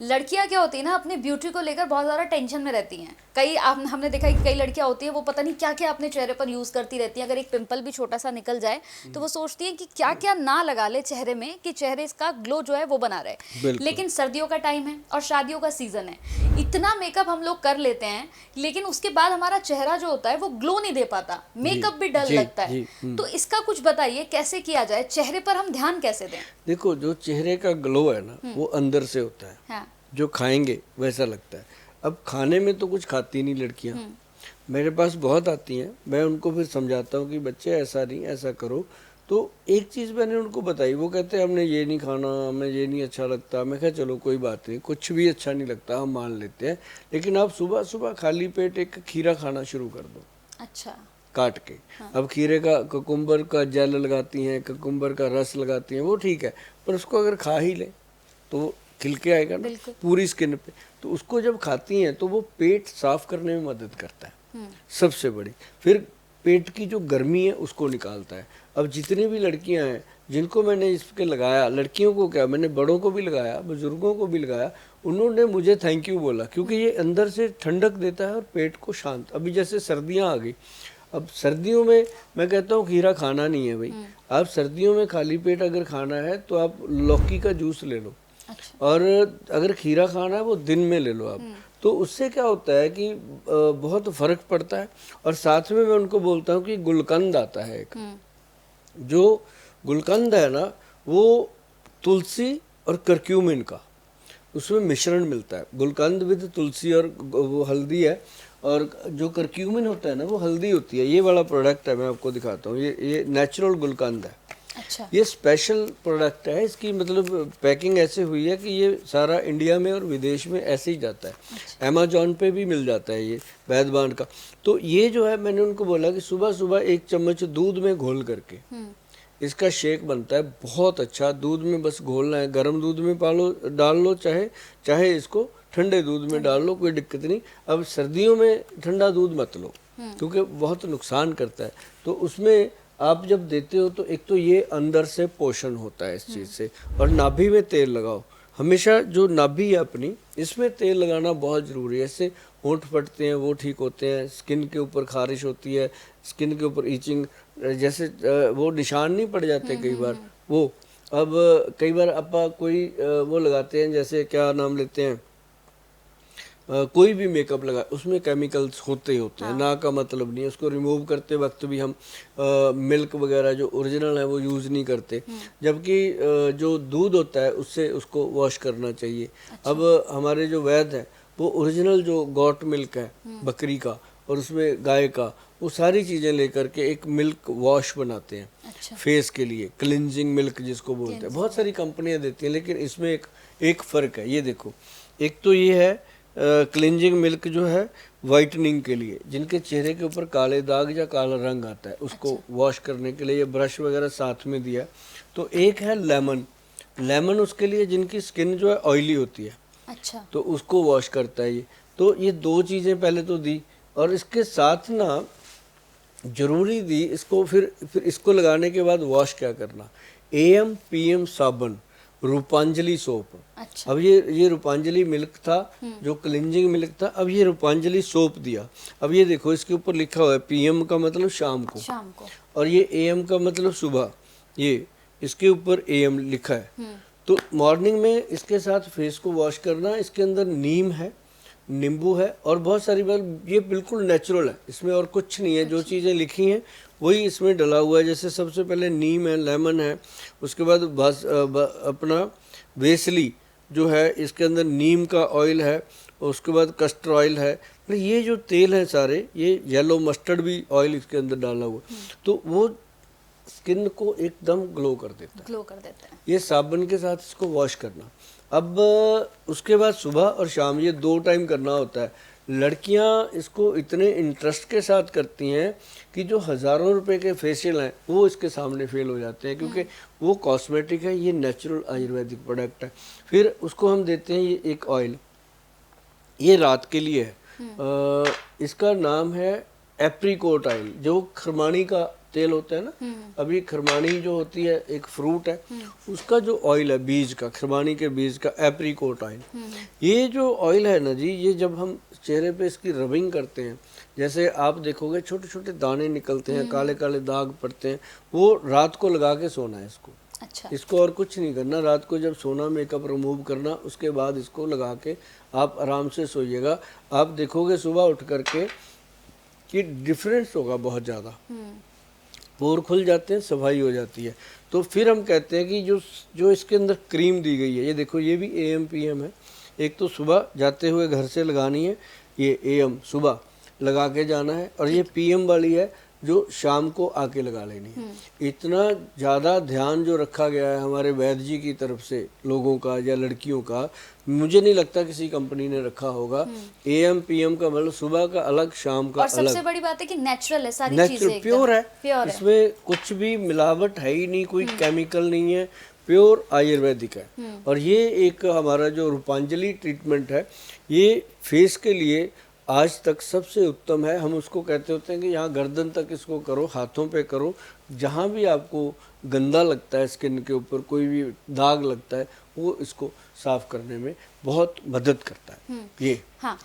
लड़कियां क्या होती है ना, अपने ब्यूटी को लेकर बहुत ज़्यादा टेंशन में रहती हैं। कई हमने देखा है कि कई लड़कियां होती हैं, वो पता नहीं क्या क्या अपने चेहरे पर यूज़ करती रहती हैं। अगर एक पिंपल भी छोटा सा निकल जाए तो वो सोचती हैं कि क्या क्या ना लगा ले चेहरे में कि चेहरे का ग्लो जो है वो बना रहे। बिल्कुल। लेकिन सर्दियों का टाइम है और शादियों का सीज़न है, इतना मेकअप हम लोग कर लेते हैं, लेकिन उसके बाद हमारा चेहरा जो होता है वो ग्लो नहीं दे पाता, मेकअप भी डल जी लगता है। जी। तो इसका कुछ बताइए, कैसे किया जाए, चेहरे पर हम ध्यान कैसे दें? देखो, जो चेहरे का ग्लो है ना, वो अंदर से होता है। हाँ। जो खाएंगे वैसा लगता है। अब खाने में तो कुछ खाती नहीं लड़कियां, मेरे पास बहुत आती हैं, मैं उनको फिर समझाता हूँ कि बच्चे ऐसा नहीं, ऐसा करो। तो एक चीज़ मैंने उनको बताई, वो कहते हैं हमने ये नहीं खाना, हमें ये नहीं अच्छा लगता। मैं कहा चलो कोई बात नहीं, कुछ भी अच्छा नहीं लगता हम मान लेते हैं, लेकिन आप सुबह सुबह खाली पेट एक खीरा खाना शुरू कर दो। अच्छा। काट के। अब खीरे का कुकुम्बर का जेल लगाती हैं, कुकुम्बर का रस लगाती हैं, वो ठीक है, पर उसको अगर खा ही लें तो वो खिल के आएगा ना पूरी स्किन पे। तो उसको जब खाती हैं तो वो पेट साफ करने में मदद करता है सबसे बड़ी। फिर पेट की जो गर्मी है उसको निकालता है। अब जितनी भी लड़कियां हैं जिनको मैंने इसके लगाया, लड़कियों को क्या, मैंने बड़ों को भी लगाया, बुजुर्गों को भी लगाया, उन्होंने मुझे थैंक यू बोला, क्योंकि ये अंदर से ठंडक देता है और पेट को शांत। अभी जैसे सर्दियां आ गई, अब सर्दियों में मैं कहता हूँ खीरा खाना नहीं है भाई। आप सर्दियों में खाली पेट अगर खाना है तो आप लौकी का जूस ले लो। अच्छा। और अगर खीरा खाना है वो दिन में ले लो आप। तो उससे क्या होता है कि बहुत फर्क पड़ता है। और साथ में मैं उनको बोलता हूँ कि गुलकंद आता है एक, जो गुलकंद है ना, वो तुलसी और करक्यूमिन का उसमें मिश्रण मिलता है। गुलकंद विद तुलसी और वो हल्दी है, और जो करक्यूमिन होता है ना वो हल्दी होती है। ये वाला प्रोडक्ट है, मैं आपको दिखाता हूँ, ये नेचुरल गुलकंद है। अच्छा। ये स्पेशल प्रोडक्ट है, इसकी मतलब पैकिंग ऐसे हुई है कि ये सारा इंडिया में और विदेश में ऐसे ही जाता है। अच्छा। अमेजोन पे भी मिल जाता है ये वैद्यवान का। तो ये जो है, मैंने उनको बोला कि सुबह सुबह 1 चम्मच दूध में घोल करके इसका शेक बनता है, बहुत अच्छा। दूध में बस घोलना है, गर्म दूध में डाल लो, चाहे चाहे इसको ठंडे दूध में डाल लो, कोई दिक्कत नहीं। अब सर्दियों में ठंडा दूध मत लो क्योंकि बहुत नुकसान करता है। तो उसमें आप जब देते हो तो एक तो ये अंदर से पोषण होता है इस चीज़ से। और नाभि में तेल लगाओ हमेशा, जो नाभि है अपनी, इसमें तेल लगाना बहुत ज़रूरी है। इससे होंठ फटते हैं वो ठीक होते हैं, स्किन के ऊपर खारिश होती है, स्किन के ऊपर ईचिंग जैसे वो निशान नहीं पड़ जाते कई बार वो। अब कई बार अपा कोई वो लगाते हैं, जैसे क्या नाम लेते हैं, कोई भी मेकअप लगा उसमें केमिकल्स होते ही होते हैं, ना का मतलब नहीं है। उसको रिमूव करते वक्त भी हम मिल्क वगैरह जो ओरिजिनल है वो यूज़ नहीं करते, जबकि जो दूध होता है उससे उसको वॉश करना चाहिए। अब हमारे जो वैद्य हैं वो ओरिजिनल जो गॉट मिल्क है बकरी का और उसमें गाय का, वो सारी चीज़ें लेकर के एक मिल्क वॉश बनाते हैं। अच्छा। फेस के लिए क्लिनजिंग मिल्क जिसको बोलते हैं, बहुत सारी कंपनियां देती हैं, लेकिन इसमें एक फ़र्क है। ये देखो, एक तो ये है क्लिनजिंग मिल्क जो है वाइटनिंग के लिए, जिनके चेहरे के ऊपर काले दाग या काला रंग आता है उसको वॉश करने के लिए, ये ब्रश वगैरह साथ में दिया। तो एक है लेमन, लेमन उसके लिए जिनकी स्किन जो है ऑयली होती है। अच्छा। तो उसको वॉश करता है ये। तो ये 2 चीज़ें पहले तो दी, और इसके साथ ना जरूरी दी इसको, फिर इसको लगाने के बाद वॉश क्या करना, AM PM साबुन, रूपांजलि सोप। अच्छा। अब ये रूपांजलि मिल्क था जो क्लिनजिंग मिल्क था, अब ये रूपांजलि सोप दिया। अब ये देखो इसके ऊपर लिखा हुआ है PM का मतलब शाम को, और ये AM का मतलब सुबह, ये इसके ऊपर AM लिखा है। तो मॉर्निंग में इसके साथ फेस को वॉश करना। इसके अंदर नीम है, नींबू है और बहुत सारी बार, ये बिल्कुल नेचुरल है, इसमें और कुछ नहीं है। जो चीज़ें लिखी हैं वही इसमें डला हुआ है। जैसे सबसे पहले नीम है, लेमन है, उसके बाद बस अपना वेसली जो है, इसके अंदर नीम का ऑयल है, और उसके बाद कस्टर ऑयल है। मतलब ये जो तेल है सारे, ये येलो मस्टर्ड भी ऑयल इसके अंदर डाला हुआ, तो वो स्किन को एकदम ग्लो कर देता है। ये साबुन के साथ इसको वॉश करना। अब उसके बाद सुबह और शाम ये 2 टाइम करना होता है। लड़कियां इसको इतने इंटरेस्ट के साथ करती हैं कि जो हज़ारों रुपए के फेशियल हैं वो इसके सामने फेल हो जाते हैं, क्योंकि वो कॉस्मेटिक है, ये नेचुरल आयुर्वेदिक प्रोडक्ट है। फिर उसको हम देते हैं ये एक ऑयल, ये रात के लिए है। इसका नाम है एप्रीकोट ऑयल, जो खरमानी का तेल होता है ना, अभी खरमानी जो होती है एक फ्रूट है, उसका जो ऑयल है बीज का, खरमानी के बीज का एप्रीकोट ऑयल, ये जो ऑयल है ना जी, ये जब हम चेहरे पे इसकी रबिंग करते हैं, जैसे आप देखोगे छोटे छोटे दाने निकलते हैं, काले काले दाग पड़ते हैं, वो रात को लगा के सोना है इसको। अच्छा। इसको और कुछ नहीं करना, रात को जब सोना मेकअप रिमूव करना, उसके बाद इसको लगा के आप आराम से सोइएगा। आप देखोगे सुबह उठ करके कि डिफरेंस होगा बहुत ज़्यादा, पोर खुल जाते हैं, सफाई हो जाती है। तो फिर हम कहते हैं कि जो जो इसके अंदर क्रीम दी गई है, ये देखो ये भी AM PM है। एक तो सुबह जाते हुए घर से लगानी है, ये AM सुबह लगा के जाना है, और ये PM वाली है जो शाम को आके लगा लेनी है। इतना ज़्यादा ध्यान जो रखा गया है हमारे वैद्य जी की तरफ से लोगों का या लड़कियों का, मुझे नहीं लगता किसी कंपनी ने रखा होगा। AM PM का मतलब सुबह का अलग, शाम का और सबसे अलग। बड़ी बात है कि नेचुरल है सारी नेचुरल चीजें, प्योर है, प्योर है। इसमें कुछ भी मिलावट है ही नहीं, कोई केमिकल नहीं है, प्योर आयुर्वेदिक है। और ये एक हमारा जो रूपांजलि ट्रीटमेंट है, ये फेस के लिए आज तक सबसे उत्तम है। हम उसको कहते होते हैं कि यहाँ गर्दन तक इसको करो, हाथों पे करो, जहाँ भी आपको गंदा लगता है स्किन के ऊपर, कोई भी दाग लगता है, वो इसको साफ करने में बहुत मदद करता है ये। हाँ,